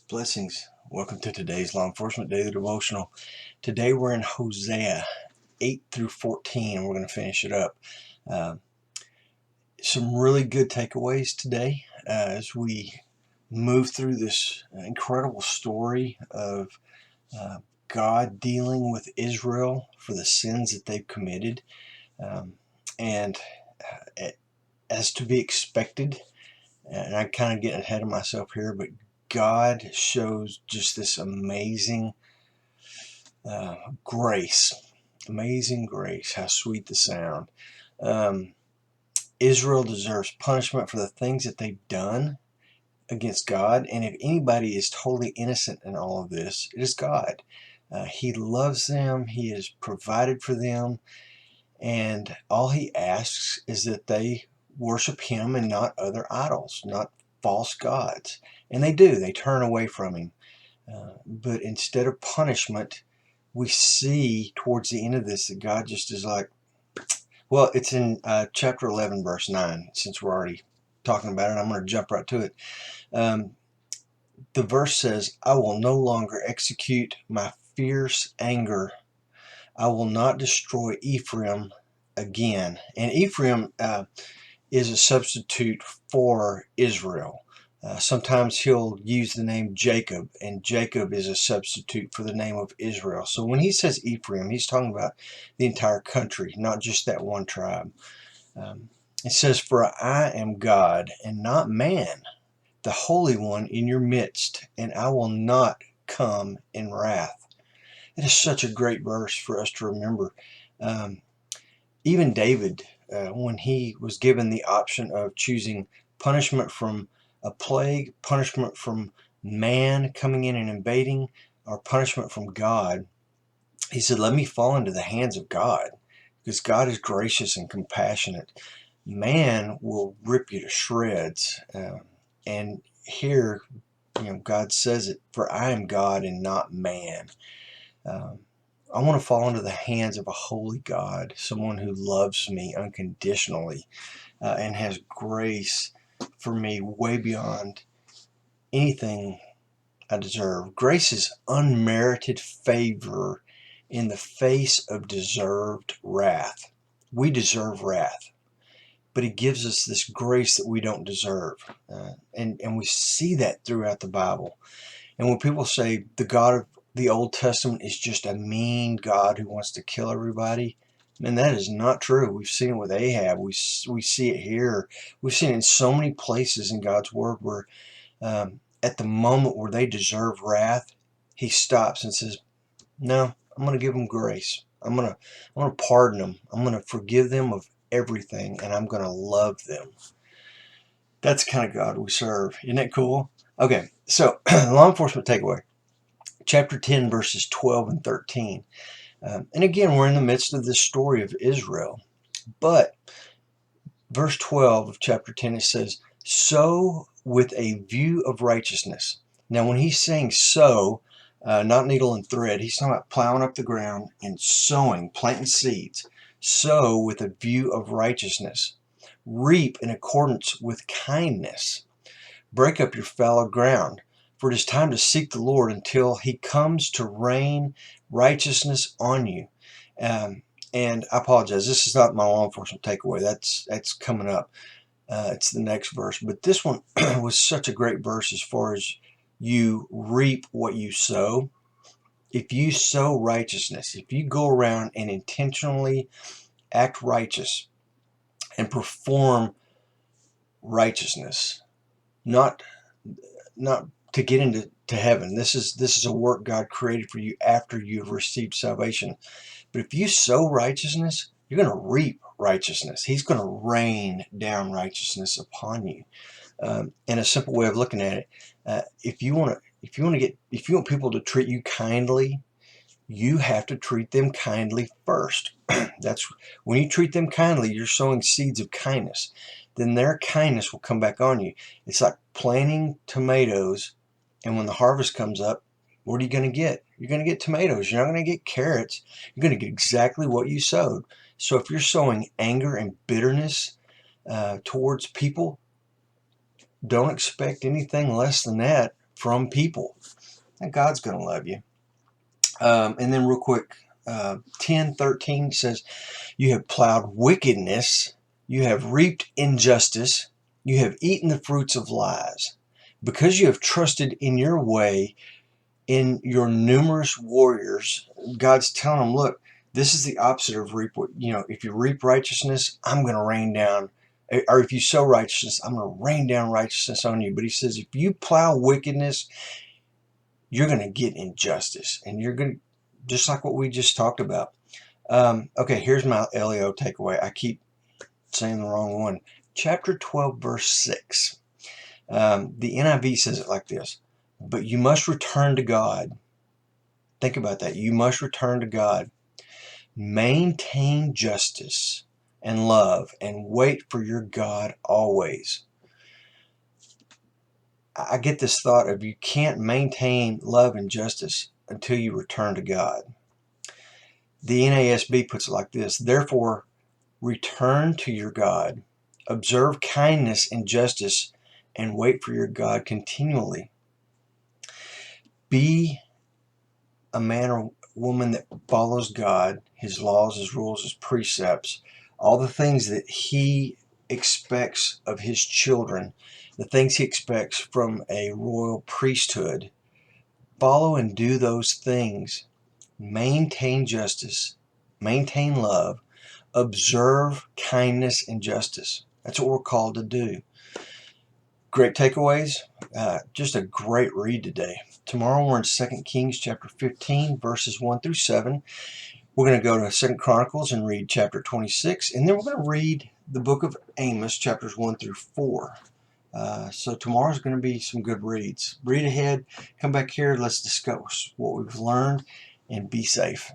Blessings. Welcome to today's Law Enforcement Daily Devotional. Today we're in Hosea 8 through 14, and we're going to finish it up. Some really good takeaways today as we move through this incredible story of God dealing with Israel for the sins that they've committed. And as to be expected, and I'm kind of getting ahead of myself here, but God shows just this amazing grace. Amazing grace. How sweet the sound. Israel deserves punishment for the things that they've done against God. And if anybody is totally innocent in all of this, it is God. He loves them. He has provided for them. And all he asks is that they worship him and not other idols, not false gods. And they do. They turn away from him. But instead of punishment, we see towards the end of this that God just is like, well, it's in chapter 11, verse 9, since we're already talking about it. I'm going to jump right to it. The verse says, I will no longer execute my fierce anger. I will not destroy Ephraim again. And Ephraim is a substitute for Israel. Sometimes he'll use the name Jacob, and Jacob is a substitute for the name of Israel. So when he says Ephraim, he's talking about the entire country, not just that one tribe. It says, for I am God and not man, the Holy One in your midst, and I will not come in wrath. It is such a great verse for us to remember. Even David, when he was given the option of choosing punishment from a plague, punishment from man coming in and invading, or punishment from God, he said, let me fall into the hands of God, because God is gracious and compassionate. Man will rip you to shreds. And here, God says it, for I am God and not man. I want to fall into the hands of a holy God, someone who loves me unconditionally and has grace for me way beyond anything I deserve. Grace is unmerited favor in the face of deserved wrath. We deserve wrath, but he gives us this grace that we don't deserve. And we see that throughout the Bible. And when people say the God of the Old Testament is just a mean God who wants to kill everybody, and that is not true. We've seen it with Ahab. We see it here. We've seen it in so many places in God's Word where at the moment where they deserve wrath, he stops and says, no, I'm going to give them grace. I'm going to pardon them. I'm going to forgive them of everything, and I'm going to love them. That's the kind of God we serve. Isn't that cool? Okay, so law enforcement takeaway. Chapter 10, verses 12 and 13. And again, we're in the midst of this story of Israel. But verse 12 of chapter 10, it says, sow with a view of righteousness. Now, when he's saying sow, not needle and thread, he's talking about plowing up the ground and sowing, planting seeds. Sow with a view of righteousness. Reap in accordance with kindness. Break up your fallow ground, for it is time to seek the Lord until he comes to rain righteousness on you. And I apologize, this is not my law enforcement takeaway. That's coming up. It's the next verse. But this one was such a great verse as far as you reap what you sow. If you sow righteousness, if you go around and intentionally act righteous and perform righteousness, not to get into heaven. This is a work God created for you after you've received salvation. But if you sow righteousness, you're going to reap righteousness. He's going to rain down righteousness upon you. And a simple way of looking at it, if you want people to treat you kindly, you have to treat them kindly first. That's when you treat them kindly, you're sowing seeds of kindness. Then their kindness will come back on you. It's like planting tomatoes, and when the harvest comes up, what are you going to get? You're going to get tomatoes. You're not going to get carrots. You're going to get exactly what you sowed. So if you're sowing anger and bitterness towards people, don't expect anything less than that from people. And God's going to love you. And then real quick, 10:13 says, you have plowed wickedness, you have reaped injustice, you have eaten the fruits of lies. Because you have trusted in your way, in your numerous warriors, God's telling them, look, this is the opposite of reap. If you reap righteousness, I'm going to rain down, or if you sow righteousness, I'm going to rain down righteousness on you. But he says, if you plow wickedness, you're going to get injustice, and you're going to, just like what we just talked about. Okay, here's my LEO takeaway. I keep saying the wrong one. Chapter 12, verse 6. The NIV says it like this: but you must return to God. Think about that. You must return to God. Maintain justice and love, and wait for your God always. I get this thought of, you can't maintain love and justice until you return to God. The NASB puts it like this: therefore, return to your God, observe kindness and justice, and wait for your God continually. Be a man or woman that follows God, his laws, his rules, his precepts, all the things that he expects of his children, the things he expects from a royal priesthood. Follow and do those things. Maintain justice, maintain love, observe kindness and justice. That's what we're called to do. Great takeaways. Just a great read today. Tomorrow we're in 2 Kings chapter 15, verses 1 through 7. We're going to go to 2 Chronicles and read chapter 26, and then we're going to read the book of Amos, chapters 1 through 4. So tomorrow's going to be some good reads. Read ahead, come back here, let's discuss what we've learned, and be safe.